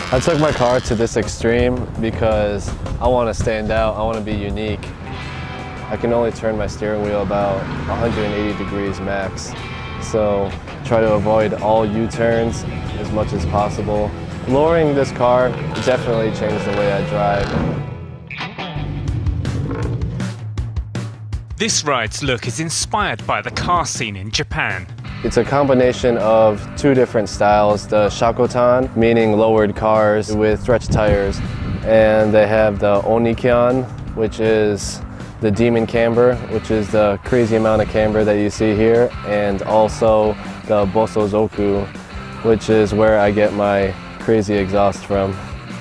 I took my car to this extreme because I want to stand out, I want to be unique. I can only turn my steering wheel about 180 degrees max, so try to avoid all U-turns as much as possible. Lowering this car definitely changed the way I drive. This ride's look is inspired by the car scene in Japan. It's a combination of two different styles, the shakotan, meaning lowered cars with stretched tires, and they have the onikyan, which is the demon camber, which is the crazy amount of camber that you see here, and also the bosozoku, which is where I get my crazy exhaust from.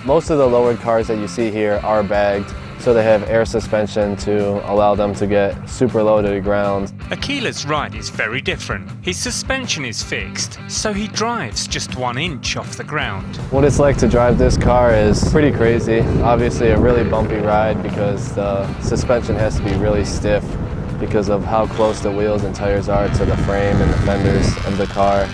Most of the lowered cars that you see here are bagged, so they have air suspension to allow them to get super low to the ground. Akila's ride is very different. His suspension is fixed, so he drives just 1 inch off the ground. What it's like to drive this car is pretty crazy. Obviously a really bumpy ride because the suspension has to be really stiff because of how close the wheels and tires are to the frame and the fenders of the car.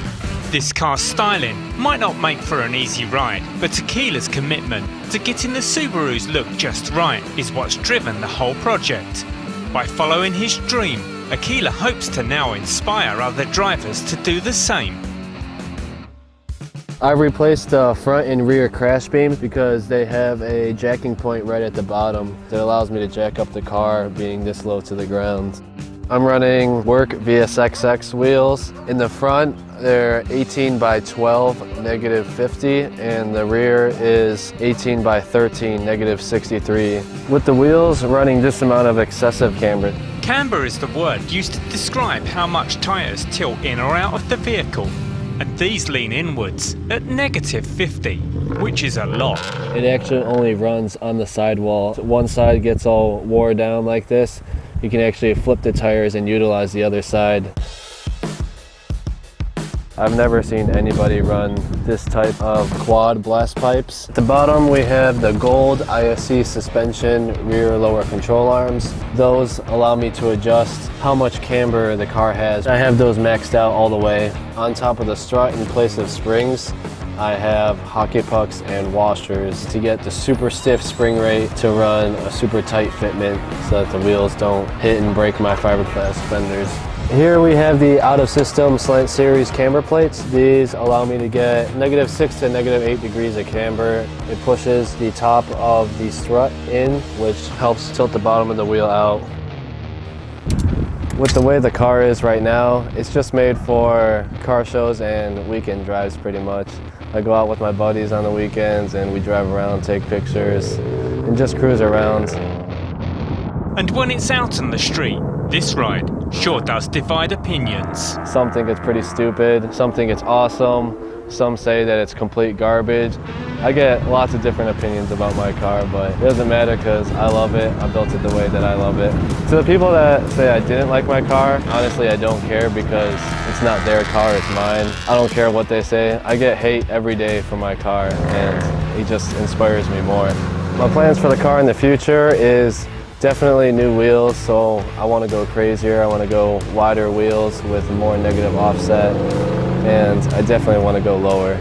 This car's styling might not make for an easy ride, but Akila's commitment to getting the Subaru's look just right is what's driven the whole project. By following his dream, Akila hopes to now inspire other drivers to do the same. I've replaced the front and rear crash beams because they have a jacking point right at the bottom that allows me to jack up the car being this low to the ground. I'm running work VSXX wheels. In the front, they're 18 by 12, -50, and the rear is 18 by 13, -63. With the wheels running this amount of excessive camber. Camber is the word used to describe how much tyres tilt in or out of the vehicle, and these lean inwards at -50, which is a lot. It actually only runs on the sidewall. One side gets all wore down like this. You can actually flip the tires and utilize the other side. I've never seen anybody run this type of quad blast pipes. At the bottom we have the gold ISC suspension rear lower control arms. Those allow me to adjust how much camber the car has. I have those maxed out all the way. On top of the strut, in place of springs, I have hockey pucks and washers to get the super stiff spring rate to run a super tight fitment so that the wheels don't hit and break my fiberglass fenders. Here we have the out-of-system slant series camber plates. These allow me to get -6 to -8 degrees of camber. It pushes the top of the strut in, which helps tilt the bottom of the wheel out. With the way the car is right now, it's just made for car shows and weekend drives pretty much. I go out with my buddies on the weekends and we drive around, take pictures, and just cruise around. And when it's out on the street, this ride sure does divide opinions. Some think it's pretty stupid, some think it's awesome, some say that it's complete garbage. I get lots of different opinions about my car, but it doesn't matter because I love it. I built it the way that I love it. To the people that say I didn't like my car, honestly I don't care because it's not their car, it's mine. I don't care what they say. I get hate every day for my car and it just inspires me more. My plans for the car in the future is definitely new wheels, so I want to go crazier. I want to go wider wheels with more negative offset, and I definitely want to go lower.